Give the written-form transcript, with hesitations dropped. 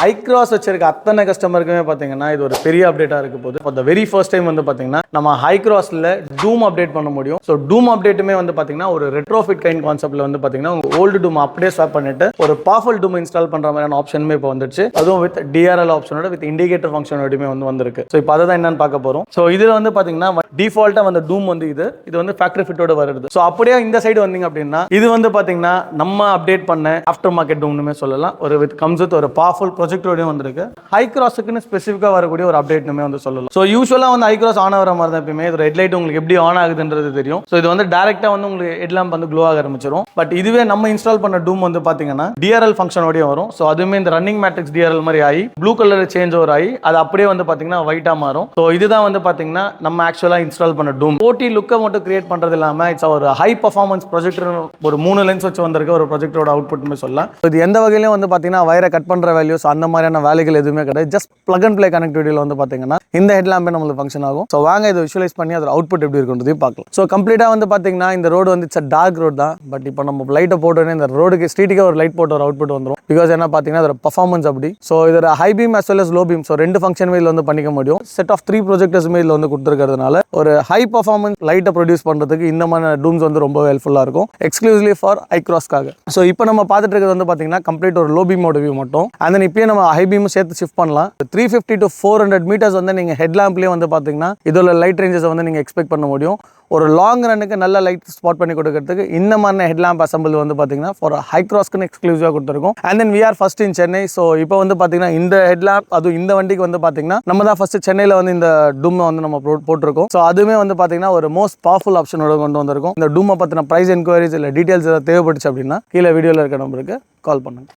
iCross வச்சிருக்க அத்தனை கஸ்டமருக்குமே பார்த்தீங்கன்னா இது ஒரு பெரிய அப்டேட்டாக இருக்க போகுது. For the very first time வந்து பார்த்தீங்கன்னா நம்ம iCrossல டூம் அப்டேட் பண்ண முடியும். ஸோ டூம் அப்டேட்டுமே வந்து பார்த்தீங்கன்னா ஒரு ரெட்ரோஃபிட் கைண்ட் கான்செப்ட்ல வந்து பார்த்தீங்கன்னா உங்க ஓல்டு டூம் அப்படியே ஸ்வாப் பண்ணிட்டு ஒரு பவர்ஃபுல் டூம் இன்ஸ்டால் பண்ற மாதிரியான ஆப்ஷனுமே இப்போ வந்துச்சு. அதுவும் வித் DRL ஆப்ஷனோட வித் இண்டிகேட்டர் ஃபங்க்ஷனோடமே வந்து வந்திருக்கு. ஸோ இப்போ அதை தான் என்னன்னு பார்க்க போறோம். ஸோ இதுல வந்து பார்த்தீங்கன்னா டிஃபால்ட்டா வந்து டூம் வந்து இது வந்து ஃபேக்டரி ஃபிட்டோட வருது. ஸோ அப்படியே இந்த சைடு வந்தீங்க அப்படின்னா இது வந்து பார்த்தீங்கன்னா நம்ம அப்டேட் பண்ண ஆஃப்டர் மார்க்கெட் டூம்னுமே சொல்லலாம். ஒரு வித் கம்ஸ் வித் ஒரு பவர்ஃபுல் ப்ரொஜெக்டரோடய வந்திருக்கு. iCrossக்குன்னு ஸ்பெசிஃபிக்காக வரக்கூடிய ஒரு அப்டேட்னுமே வந்து சொல்லலாம். ஸோ யூஸ்வலாக வந்து iCross ஆன் ஆகிற மாதிரி தான் எப்பயுமே இது ஹெட்லைட் உங்களுக்கு எப்படி ஆன் ஆகுதுன்றது தெரியும். ஸோ இது வந்து டேரெக்டாக வந்து உங்களுக்கு ஹெட்லாம்ப் வந்து க்ளோ ஆக ஆரம்பிச்சிடும். பட் இதுவே நம்ம இன்ஸ்டால் பண்ண டூம் வந்து பார்த்தீங்கன்னா DRL ஃபங்க்ஷனோடய வரும். ஸோ அதுவுமே இந்த ரன்னிங் மேட்ரிக்ஸ் DRL மாதிரி ஆகி ப்ளூ கலர் சேஞ்ச் ஓவர் ஆகி அது அப்படியே வந்து பார்த்தீங்கன்னா ஒயிட்டாக மாறும். ஸோ இதுதான் வந்து பார்த்தீங்கன்னா நம்ம ஆக்சுவலாக இன்ஸ்டால் பண்ண டூம். போட்டி லுக்கை மட்டும் கிரியேட் பண்ணுறது இல்லாமல் இட்ஸ் ஒரு ஹை பர்ஃபார்மன்ஸ் ப்ரொஜெக்டர் ஒரு 3 லென்ஸ் வச்சு வந்திருக்க ஒரு ப்ரொஜெக்டரோட அவுட்புட்மே சொல்லலாம். இது எந்த வகையிலும் வந்து பார்த்தீங்கன்னா வயரை கட் பண்ணுற வேல்யூஸ் அந்த மாதிரியான வேலைகள் எதுவுமே கிடையாது. ஜஸ்ட் பிளக் அண்ட் ப்ளே கனெக்டிவிட்டியில் வந்து பார்த்தீங்கன்னா இந்த ஹெட்லாம்பே நம்மளுக்கு ஃபங்க்ஷன் ஆகும். ஸோ வாங்க இதை விஷுவலைஸ் பண்ணி அதோட அவுட்புட் எப்படி இருக்குன்றதையும் பார்க்கலாம். ஸோ கம்ப்ளீட்டாக வந்து பார்த்தீங்கன்னா இந்த ரோடு வந்து இட்ஸ் டார்க் ரோடு தான். பட் இப்போ நம்ம லைட்டை போட்டோன்னே இந்த ரோடுக்கு ஸ்ட்ரீட்டுக்கே ஒரு லைட் போட்டு ஒரு அவுட்புட் வந்துடும். பிகாஸ் என்ன பார்த்தீங்கன்னா அதோட பர்ஃபார்மன்ஸ் அப்படி. ஸோ இதோட high beam as well as low beam so 2 function இதில் வந்து பண்ணிக்க முடியும். செட் ஆஃப் 3 ப்ரொஜெக்டர்ஸுமே இதில் வந்து கொடுத்துருக்கிறதுனால ஒரு ஹை பர்ஃபார்மன்ஸ் லைட்டை ப்ரொடியூஸ் பண்ணுறதுக்கு இந்த மாதிரி டூம்ஸ் வந்து ரொம்ப ஹெல்ப்ஃபுல்லாக இருக்கும் எக்ஸ்க்ளூசிவ்லி ஃபார் iCrossக்காக. ஸோ இப்போ நம்ம பார்த்துட்டு இருக்கிறது வந்து பார்த்தீங்கன்னா கம்ப்ளீட் ஒரு லோ பீமோட வியூ மட்டும். அண்ட் தென் இப்பயே நம்ம ஹை பீமும் சேர்த்து ஷிஃப்ட் பண்ணலாம். 350 to 400 மீட்டர்ஸ் வந்து நீங்கள் ஹெட்லாம்ப்லேயே வந்து பார்த்தீங்கன்னா இதோட லைட் ரேஞ்சஸை வந்து நீங்கள் எக்ஸ்பெக்ட் பண்ண முடியும். ஒரு லாங் ரன்னுக்கு நல்ல லைட் ஸ்பாட் பண்ணி கொடுக்கறதுக்கு இந்த மாதிரி ஹெட்லாம்ப் அசம்பிள் வந்து பார்த்தீங்கன்னா ஃபார் iCrossக்குன்னு எக்ஸ்க்ளூசிவாக கொடுத்துருக்கோம். And then we are first in Chennai. So இப்போ வந்து பார்த்தீங்கன்னா இந்த ஹெட்லாம்ப் அதுவும் இந்த வண்டிக்கு வந்து பார்த்தீங்கன்னா நம்ம தான் ஃபர்ஸ்ட் சென்னையில் வந்து இந்த டூமை வந்து நம்ம போட்டிருக்கோம். ஸோ அதுவுமே வந்து பார்த்தீங்கன்னா ஒரு மோஸ்ட் பவர்ஃபுல் ஆப்ஷனோட கொண்டு வந்திருக்கும். இந்த டூமை பற்றின ப்ரைஸ் என்கொயரிஸ் இல்லை டீட்டெயில்ஸ் ஏதாவது தேவைப்பட்டுச்சு அப்படின்னா கீழே வீடியோவில் இருக்க நம்பருக்கு கால் பண்ணுங்க.